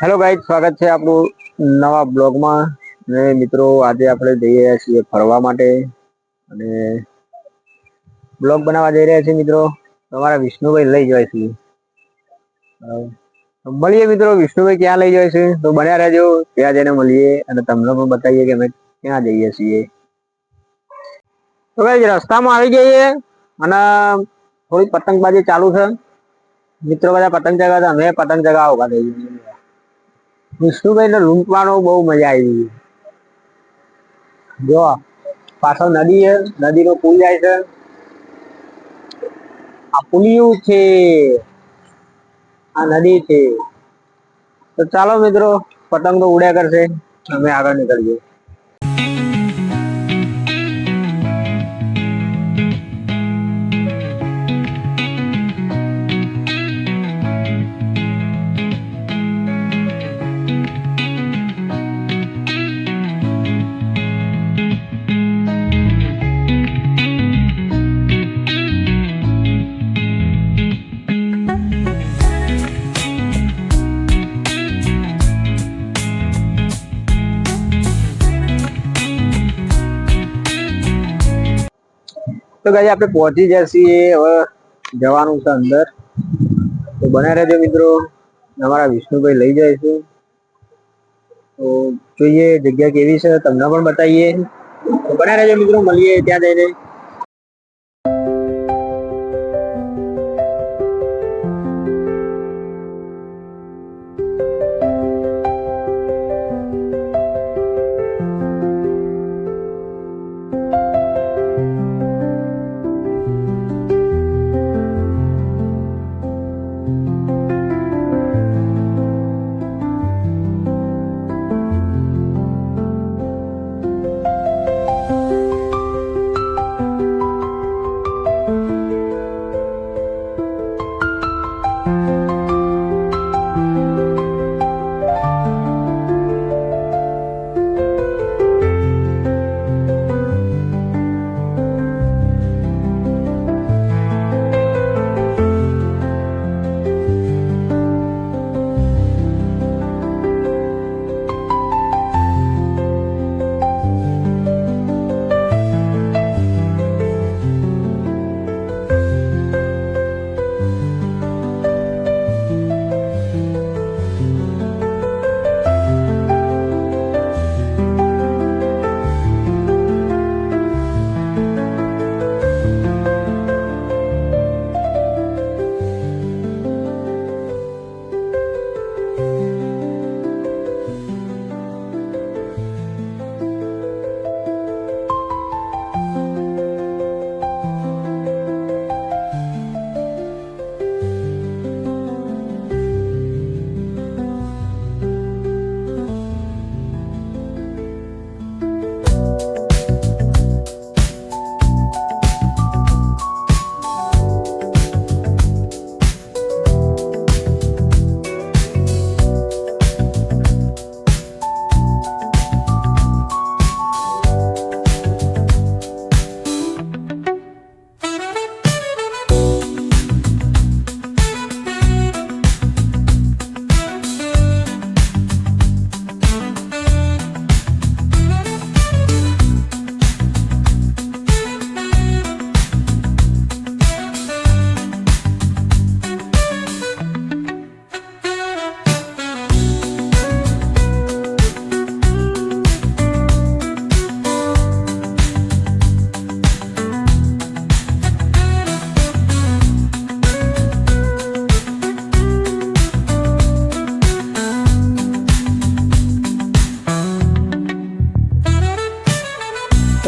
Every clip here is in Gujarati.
હેલો ગાઈસ, સ્વાગત છે આપણું નવા બ્લોગમાં. ને મિત્રો, આજે આપણે જઈ રહ્યા છીએ ફરવા માટે અને બ્લોગ બનાવવા જઈ રહ્યા છીએ. મિત્રો, તમારા વિષ્ણુભાઈ લઈ જાય છે. મળીએ મિત્રો, વિષ્ણુભાઈ ક્યાં લઈ જાય છે તો બન્યા રહેજો. ત્યાં જઈને મળીએ અને તમને પણ બતાવીએ કે અમે ક્યાં જઈએ છીએ. તો ગાઈસ, રસ્તામાં આવી જઈએ અને થોડી પતંગબાજી ચાલુ છે. મિત્રો બધા પતંગ ચગાવતા, અમે પતંગ ચગાવવા ઉભા થઈ ગયા. વિષ્ણુભાઈ ને લૂંટવાનો બહુ મજા આવી. જો પાછળ નદી છે, નદીનો પુલ જાય છે. આ પુલિયું છે, આ નદી છે. તો ચાલો મિત્રો, પતંગ તો ઉડ્યા કરશે, અમે આગળ નીકળીએ. તો ગાઈસ, આપણે પહોંચી ગયા છીએ. હવે જવાનું છે અંદર. તો બન્યા રહેજો મિત્રો, અમારા વિષ્ણુભાઈ લઈ જાય છે. તો જોઈએ જગ્યા કેવી છે, તમને પણ બતાવીએ. તો બન્યા રહેજો મિત્રો, મળીએ ત્યાં જઈને.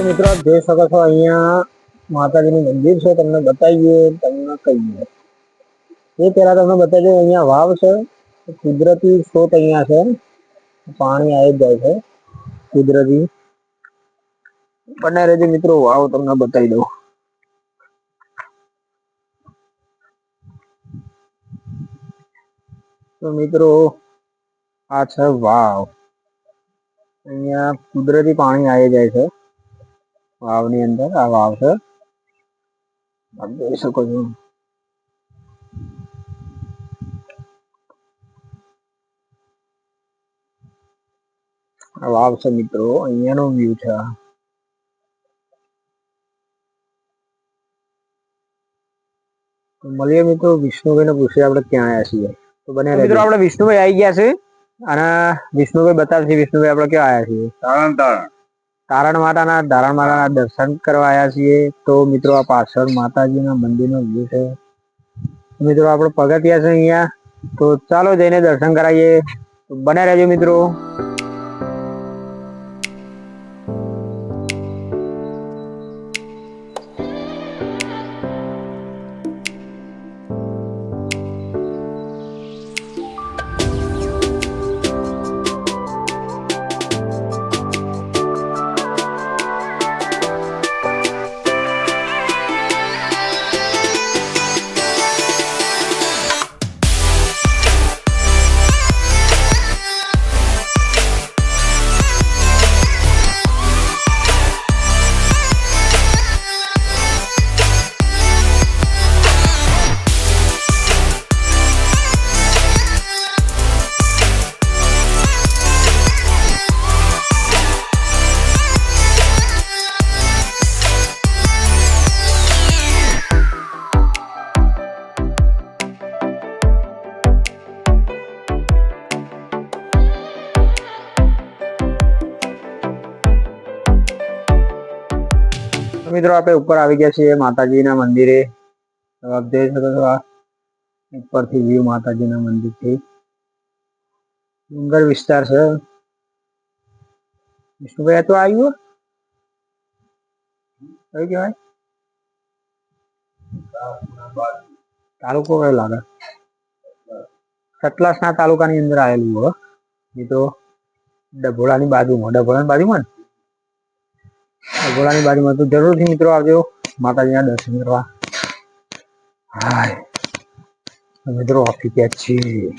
મિત્રો, આપ જોઈ શકો છો, અહીંયા માતાજીનું મંદિર છે. તમને બતાવીએ, તમને કહીએ એ પહેલા તમને બતાવી દઉં. અહીંયા વાવ છે, કુદરતી સ્ત્રોત અહીંયા છે, પાણી આવી જાય છે કુદરતી. બને રહેજો મિત્રો, વાવ તમને બતાવી દઉં. તો મિત્રો, આ છે વાવ. અહીંયા કુદરતી પાણી આવી જાય છે વાવની અંદર. આ વાવ છે, આપ જોઈ શકો છો. આ વાવ છે મિત્રો, અહીંયાનો વ્યૂ છે. મળીએ મિત્રો, વિષ્ણુભાઈ ને પૂછીએ આપણે ક્યાં આવ્યા છીએ. તો બને મિત્રો આપણે વિષ્ણુભાઈ આવી ગયા છે અને વિષ્ણુભાઈ બતાવશે વિષ્ણુભાઈ આપણે ક્યાં આવ્યા છીએ. તારણ માતાના દર્શન કરવા આવ્યા છીએ. તો મિત્રો આ પાછળ માતાજીના મંદિરનો વ્યૂ છે. મિત્રો આપણે પગથિયા છે અહીંયા, તો ચાલો જઈને દર્શન કરાવીએ. તો બને રહેજો મિત્રો. મિત્રો આપણે ઉપર આવી ગયા છીએ માતાજીના મંદિરે. આપ જોઈ શકો છો આ ઉપરથી વ્યૂ માતાજીના મંદિરથી. ડુંગર વિસ્તાર છે. વિષ્ણુભાઈ તો આવ્યું કઈ કહેવાય તાલુકો કયો લાગે? સતલાસના તાલુકાની અંદર આવેલું હોય. એ તો ડભોળાની બાજુમાં ને ડભોળાની બાજુમાં. તો જરૂરથી મિત્રો આવજો માતાજીના દર્શન કરવા. હાય મિત્રો ઓફી ગયા છીએ.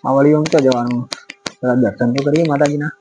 આ વળી આમ તો જવાનું, દર્શન તો કરીએ માતાજીના.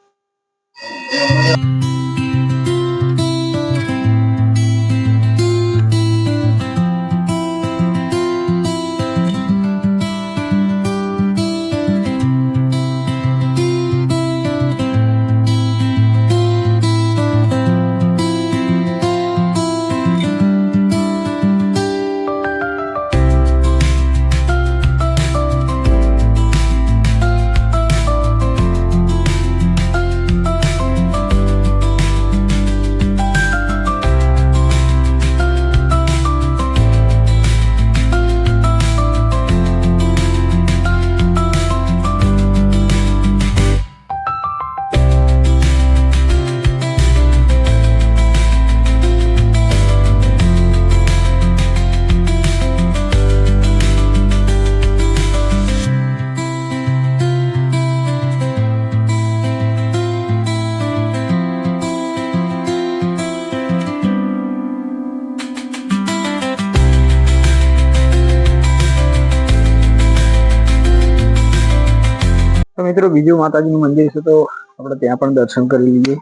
તો મિત્રો બીજું માતાજીનું મંદિર છે, તો આપણે ત્યાં પણ દર્શન કરી લઈએ.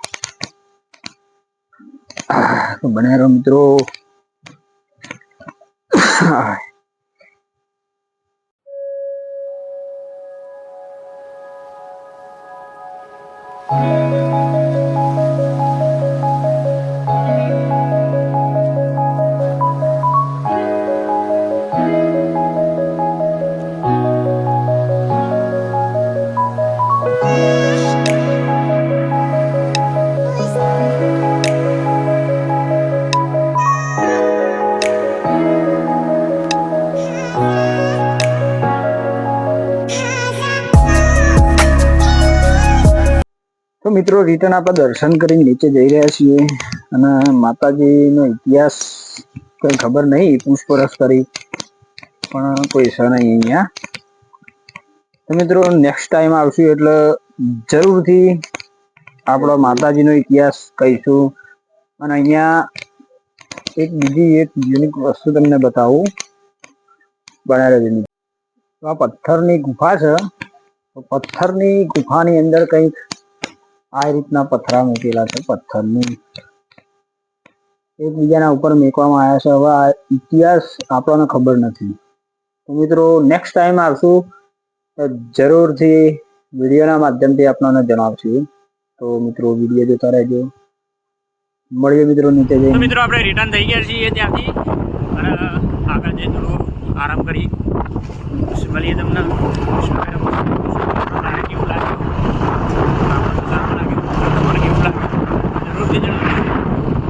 તો બને રહો મિત્રો. તો મિત્રો રિટર્ન આપણે દર્શન કરીને નીચે જઈ રહ્યા છીએ અને માતાજીનો ઇતિહાસ કોઈ ખબર નહીં, પૂછપરછ કરી પણ કોઈ છે નહીં અહીંયા. તો મિત્રો નેક્સ્ટ ટાઈમ આવશું એટલે જરૂરથી આપણો માતાજીનો ઇતિહાસ કહીશું. અને અહીંયા બીજી એક યુનિક વસ્તુ તમને બતાવું. બનારેલી આ પથ્થરની ગુફા છે. પથ્થરની ગુફાની અંદર કંઈક આ રીતના પથરા મૂકેલા છે. પથ્થરની એકબીજાના ઉપર મેકવામાં આવ્યા છે. હવે આ ઇતિહાસ આપણને ખબર નથી, તો મિત્રો નેક્સ્ટ ટાઈમ આવશું તો જરૂરથી વિડીયોના માધ્યમથી આપણને જણાવશું. તો મિત્રો વિડીયો જોતા રહેજો. મળીએ મિત્રો નીચે જઈને. તો મિત્રો આપણે રિટર્ન થઈ ગયા છીએ ત્યાંથી અને આગળ જઈને થોડો આરામ કરીએ. મળીએ તમને કેવું લાગ્યું, તમારે કેવું લાગ્યું જરૂરથી જણાવજો.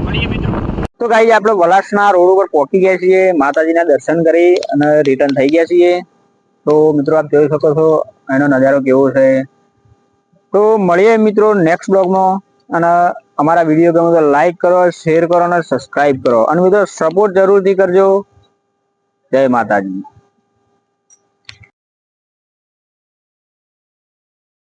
મળીએ મિત્રો. તો ગાઈસ આપણે વલાસના રોડ ઉપર પહોંચી ગયા છીએ, માતાજીના દર્શન કરી અને રિટર્ન થઈ ગયા છીએ. તો મિત્રો આપ જોઈ શકો છો એનો નજારો કેવો છે. તો મળીએ મિત્રો નેક્સ્ટ બ્લોગમાં. અને અમારા વિડીયો ગમે તો લાઈક કરો, શેર કરો અને સબસ્ક્રાઇબ કરો. અને મિત્રો સપોર્ટ જરૂરથી કરજો. જય માતાજી.